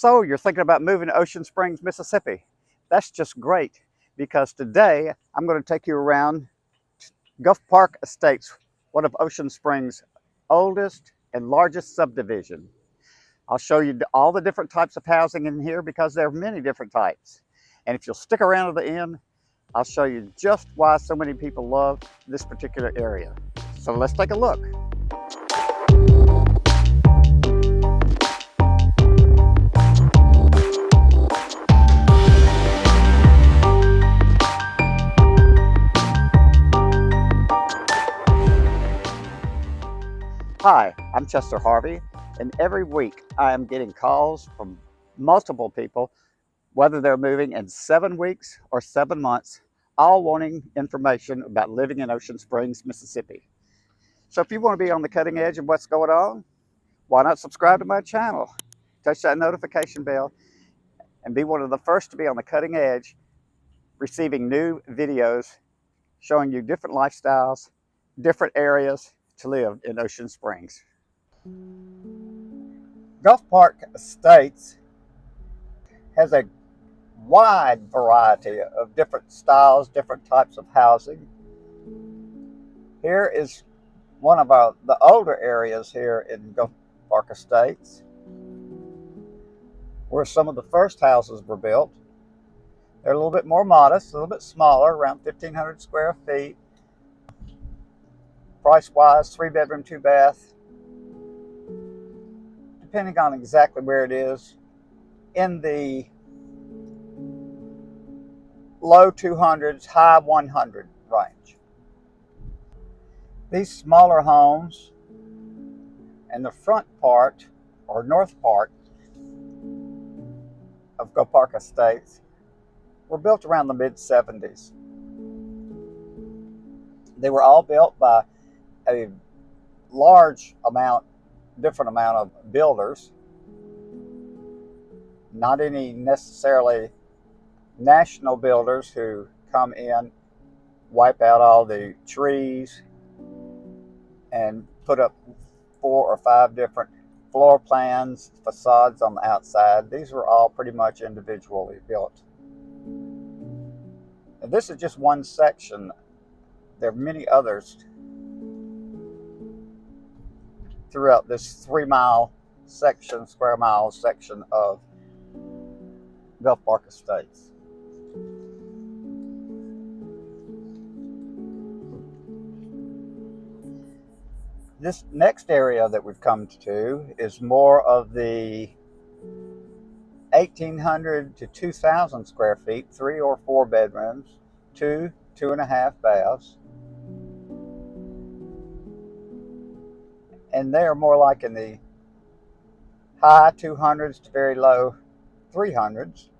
So you're thinking about moving to Ocean Springs, Mississippi. That's just great because today I'm going to take you around Gulf Park Estates, one of Ocean Springs' oldest and largest subdivision. I'll show you all the different types of housing in here because there are many different types. And if you'll stick around to the end, I'll show you just why so many people love this particular area. So let's take a look. Hi, I'm Chester Harvey, and every week I am getting calls from multiple people, whether they're moving in 7 weeks or 7 months, all wanting information about living in Ocean Springs, Mississippi. So if you want to be on the cutting edge of what's going on, why not subscribe to my channel? Touch that notification bell and be one of the first to be on the cutting edge, receiving new videos showing you different lifestyles, different areas to live in Ocean Springs. Gulf Park Estates has a wide variety of different styles, different types of housing. Here is one of the older areas here in Gulf Park Estates, where some of the first houses were built. They're a little bit more modest, a little bit smaller, around 1,500 square feet. Price-wise, 3-bedroom, 2-bath, depending on exactly where it is, in the low 200s, high 100 range. These smaller homes and the front part, or north part, of Gulf Park Estates were built around the mid-70s. They were all built by a different amount of builders, not any necessarily national builders who come in, wipe out all the trees, and put up 4 or 5 different floor plans, facades on the outside. These were all pretty much individually built. And this is just one section. There are many others throughout this 3-mile section, square mile section of Gulf Park Estates. This next area that we've come to is more of the 1,800 to 2,000 square feet, 3 or 4 bedrooms, 2.5 baths. And they are more like in the high 200s to very low 300s,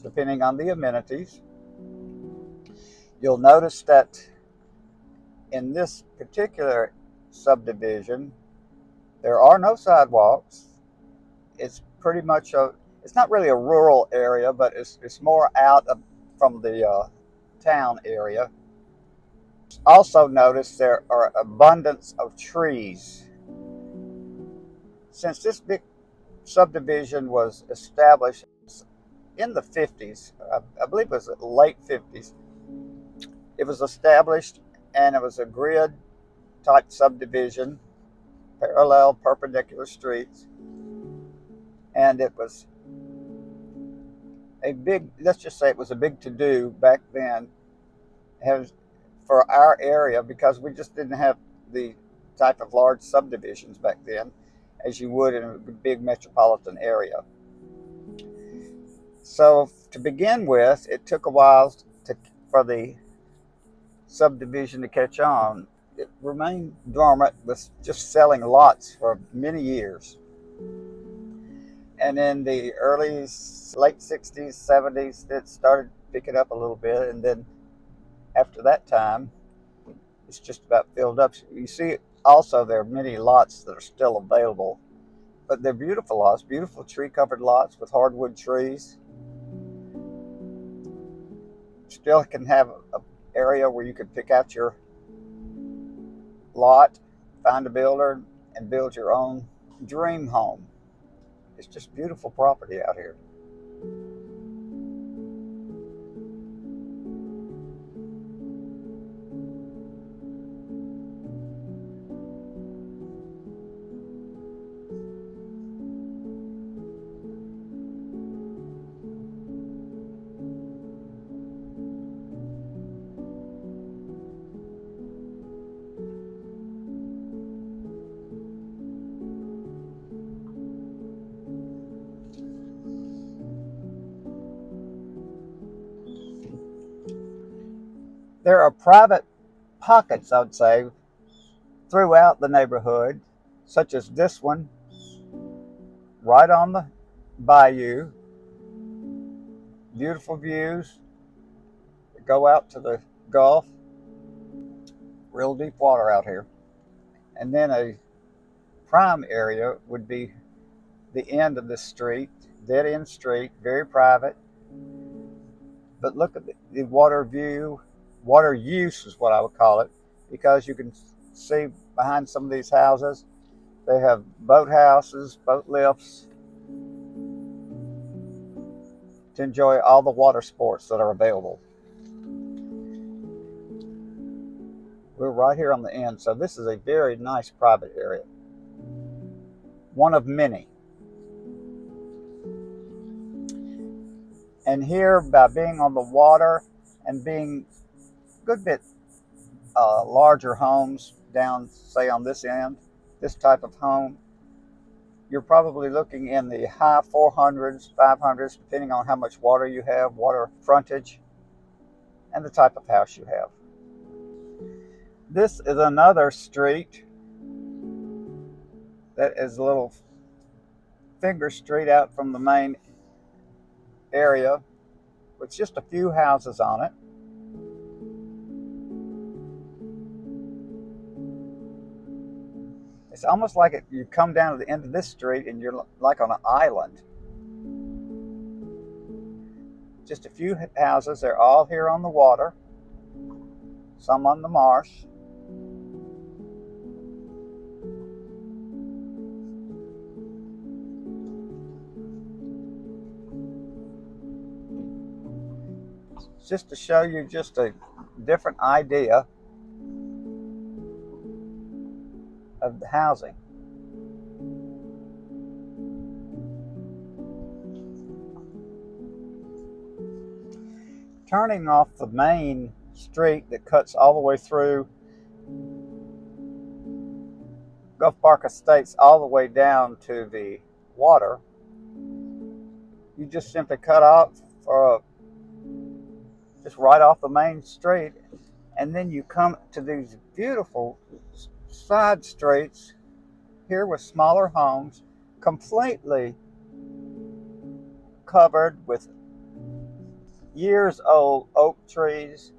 depending on the amenities. You'll notice that in this particular subdivision, there are no sidewalks. It's pretty much it's not really a rural area, but it's more out from the town area. Also notice there are abundance of trees. Since this big subdivision was established in the 50s, I believe it was the late 50s, it was established, and it was a grid type subdivision, parallel perpendicular streets, and it was a big, let's just say it was a big to-do back then for our area, because we just didn't have the type of large subdivisions back then as you would in a big metropolitan area. So to begin with, it took a while for the subdivision to catch on. It remained dormant with just selling lots for many years. And in the late 60s, 70s, it started picking up a little bit. And then after that time, it's just about filled up. You see, also there are many lots that are still available, but they're beautiful lots, beautiful tree-covered lots with hardwood trees. Still can have an area where you could pick out your lot, find a builder, and build your own dream home. It's just beautiful property out here. There are private pockets, I would say, throughout the neighborhood, such as this one, right on the bayou. Beautiful views that go out to the Gulf. Real deep water out here. And then a prime area would be the end of this street, dead end street, very private. But look at the water view. Water use is what I would call it, because you can see behind some of these houses, they have boat houses, boat lifts, to enjoy all the water sports that are available. We're right here on the end, so this is a very nice private area. One of many. And here, by being on the water and being a good bit larger homes down, say, on this end, this type of home, you're probably looking in the high 400s, 500s, depending on how much water you have, water frontage, and the type of house you have. This is another street that is a little finger street out from the main area with just a few houses on it. It's almost like you come down to the end of this street and you're like on an island. Just a few houses. They're all here on the water, some on the marsh. Just to show you just a different idea of the housing. Turning off the main street that cuts all the way through Gulf Park Estates all the way down to the water, you just simply cut off just right off the main street, and then you come to these beautiful side streets here with smaller homes, completely covered with years old oak trees.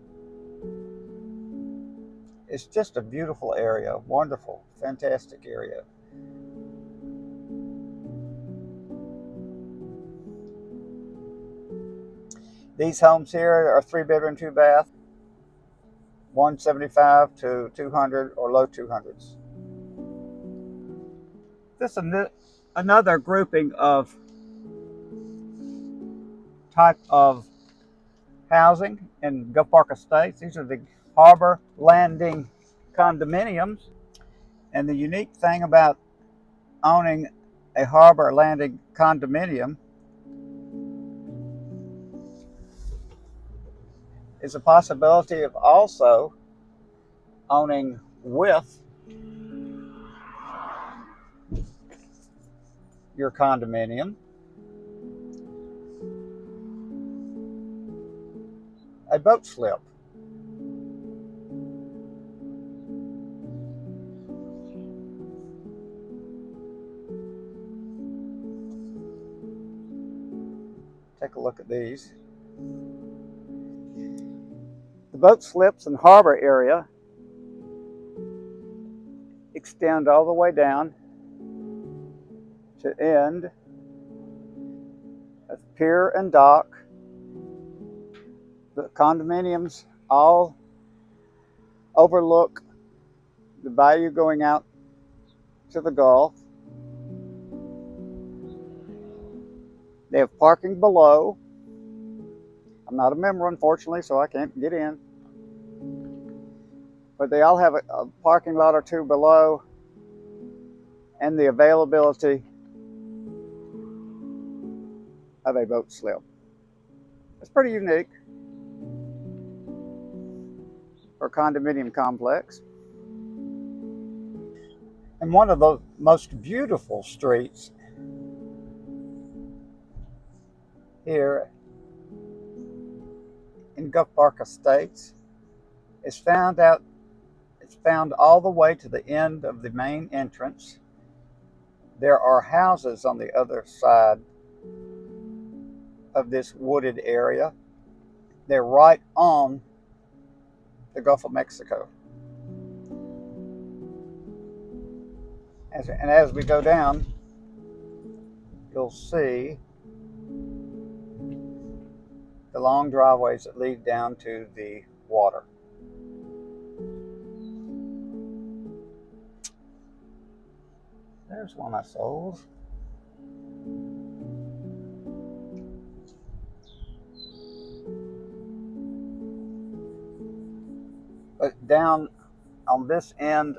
It's just a beautiful area, wonderful, fantastic area. These homes here are 3-bedroom, 2-bath, 175 to 200 or low 200s. This is another grouping of type of housing in Gulf Park Estates. These are the harbor landing condominiums. And the unique thing about owning a harbor landing condominium is a possibility of also owning with your condominium a boat slip. Take a look at these. The boat slips and harbor area extend all the way down to end at pier and dock. The condominiums all overlook the bayou going out to the Gulf. They have parking below. I'm not a member, unfortunately, so I can't get in. But they all have a parking lot or two below, and the availability of a boat slip. It's pretty unique for a condominium complex. And one of the most beautiful streets here in Gulf Park Estates is found all the way to the end of the main entrance. There are houses on the other side of this wooded area. They're right on the Gulf of Mexico. And as we go down, you'll see the long driveways that lead down to the water. There's one I sold. But down on this end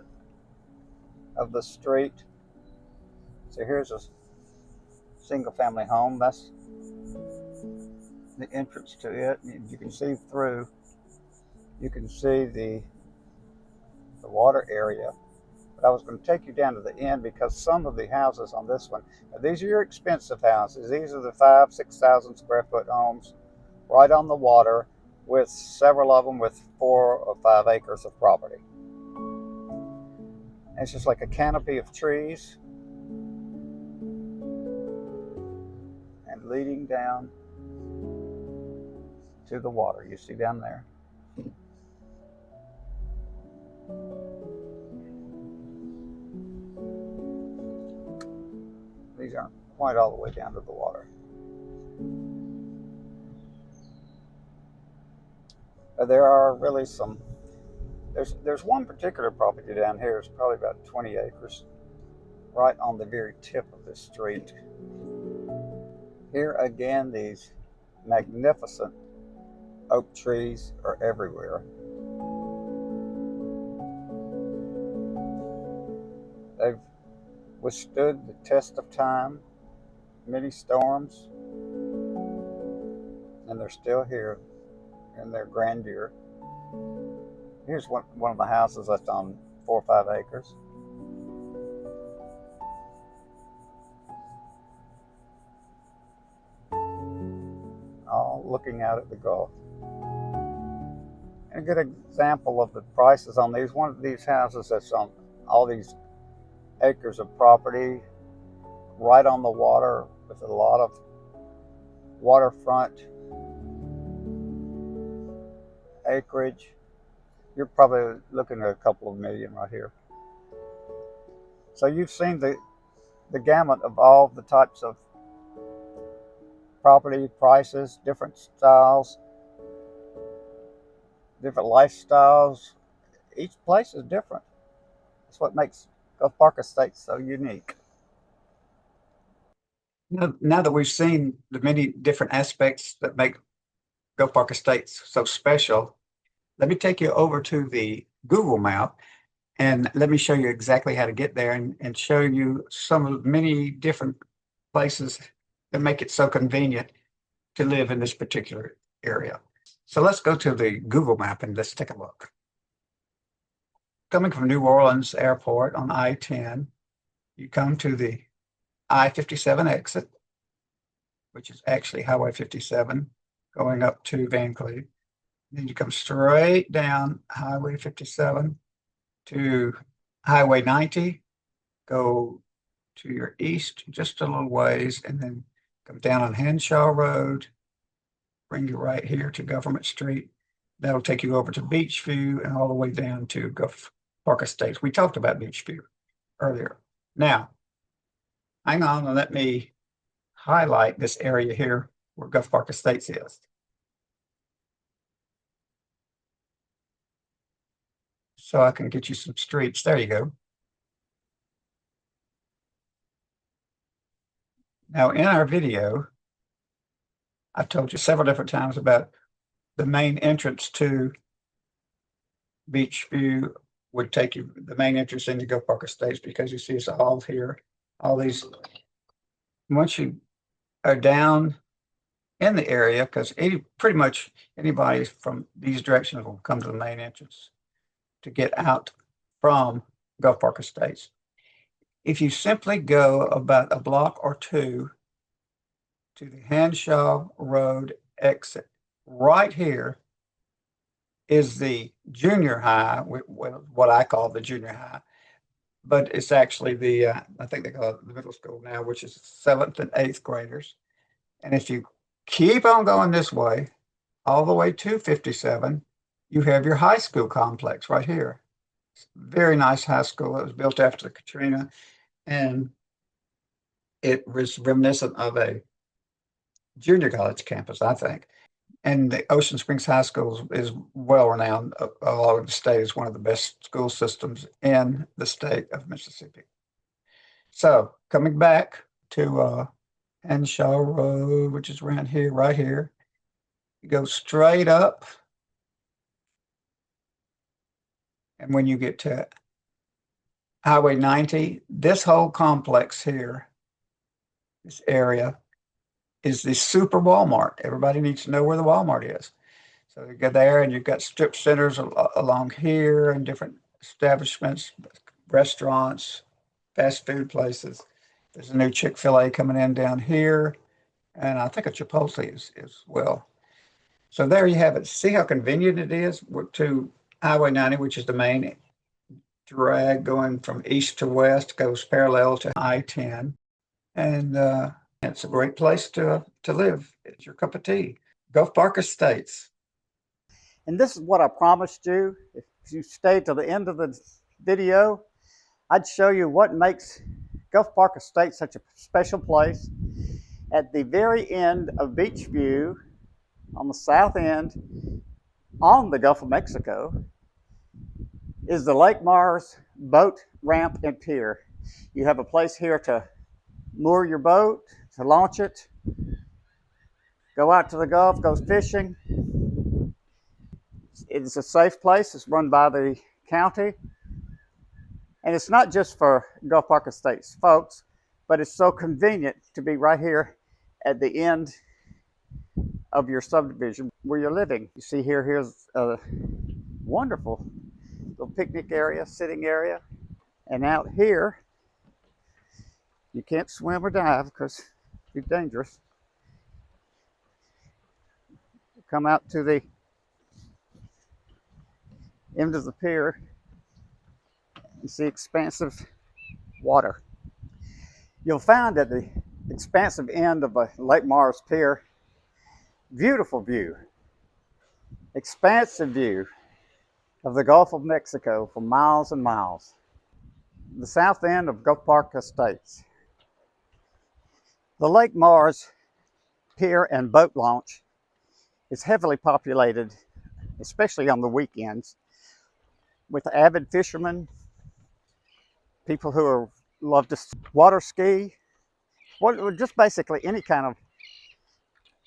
of the street, so here's a single family home. That's the entrance to it. You can see through. You can see the water area. But I was going to take you down to the end because some of the houses on this one, these are your expensive houses. These are the 5,000-6,000 square foot homes right on the water, with several of them with 4 or 5 acres of property. And it's just like a canopy of trees and leading down to the water. You see down there. These aren't quite all the way down to the water. There are really some, there's one particular property down here. It's probably about 20 acres, right on the very tip of this street. Here again, these magnificent oak trees are everywhere. They've withstood the test of time, many storms, and they're still here in their grandeur. Here's one of the houses that's on 4 or 5 acres. All looking out at the Gulf. And a good example of the prices on these, one of these houses that's on all these acres of property right on the water with a lot of waterfront acreage. You're probably looking at a couple of million right here. So you've seen the gamut of all the types of property prices, different styles, different lifestyles. Each place is different. That's what makes Gulf Park Estates so unique. Now that we've seen the many different aspects that make Gulf Park Estates so special, let me take you over to the Google map and let me show you exactly how to get there and show you some of the many different places that make it so convenient to live in this particular area. So let's go to the Google map and let's take a look. Coming from New Orleans Airport on I-10, you come to the I-57 exit, which is actually Highway 57, going up to Van Cleve. Then you come straight down Highway 57 to Highway 90, go to your east just a little ways, and then come down on Henshaw Road, bring you right here to Government Street. That'll take you over to Beachview and all the way down to Gulf Park Estates. We talked about Beachview earlier. Now, hang on and let me highlight this area here where Gulf Park Estates is. So I can get you some streets. There you go. Now in our video, I've told you several different times about the main entrance to Beach View would take you, the main entrance into Gulf Park Estates, because you see it's all here, all these. Once you are down in the area, because pretty much anybody from these directions will come to the main entrance to get out from Gulf Park Estates. If you simply go about a block or two to the Hanshaw Road exit, right here is the junior high, what I call the junior high, but it's actually the, I think they call it the middle school now, which is 7th and 8th graders. And if you keep on going this way, all the way to 57, you have your high school complex right here. Very nice high school. It was built after Katrina, and it was reminiscent of a junior college campus, I think. And the Ocean Springs High School is well renowned all over the state as one of the best school systems in the state of Mississippi. So coming back to Henshaw Road, which is around here, right here, you go straight up. And when you get to Highway 90, this whole complex here, this area, is the super Walmart. Everybody needs to know where the Walmart is. So you go there and you've got strip centers along here and different establishments, restaurants, fast food places. There's a new Chick-fil-A coming in down here, and I think a Chipotle is well. So there you have it. See how convenient it is to Highway 90, which is the main drag going from east to west, goes parallel to I-10. And it's a great place to live. It's your cup of tea. Gulf Park Estates. And this is what I promised you. If you stay to the end of the video, I'd show you what makes Gulf Park Estates such a special place. At the very end of Beach View, on the south end, on the Gulf of Mexico, is the Lake Mars boat ramp and pier. You have a place here to moor your boat, to launch it, go out to the Gulf, go fishing. It's a safe place. It's run by the county. And it's not just for Gulf Park Estates folks, but it's so convenient to be right here at the end of your subdivision where you're living. You see here's a wonderful little picnic area, sitting area. And out here, you can't swim or dive because it's dangerous. Come out to the end of the pier and see expansive water. You'll find at the expansive end of a Lake Mars pier, beautiful view, expansive view of the Gulf of Mexico for miles and miles. The south end of Gulf Park Estates. The Lake Mars pier and boat launch is heavily populated, especially on the weekends, with avid fishermen, people who love to water ski, just basically any kind of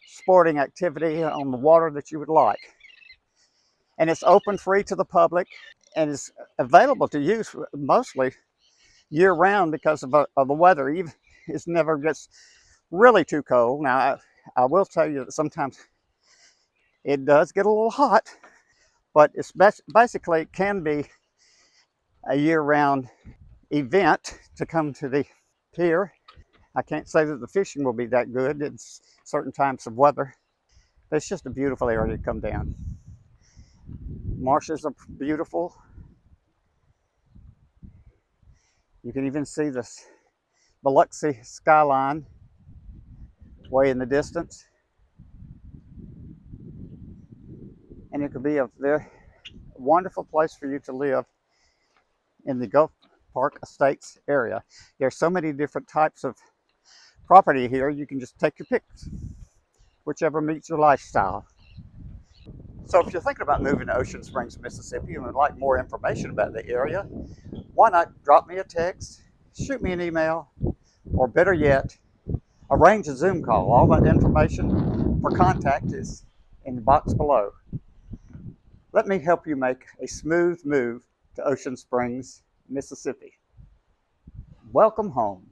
sporting activity on the water that you would like. And it's open free to the public and is available to use mostly year round because of the weather. Even it never gets really too cold. Now, I will tell you that sometimes it does get a little hot, but it's basically can be a year-round event to come to the pier. I can't say that the fishing will be that good in certain times of weather, but it's just a beautiful area to come down. Marshes are beautiful. You can even see the Biloxi skyline way in the distance. And it could be a very wonderful place for you to live in the Gulf Park Estates area. There's so many different types of property here. You can just take your pick, whichever meets your lifestyle. So if you're thinking about moving to Ocean Springs, Mississippi, and would like more information about the area, why not drop me a text, shoot me an email, or better yet, arrange a Zoom call. All that information for contact is in the box below. Let me help you make a smooth move to Ocean Springs, Mississippi. Welcome home.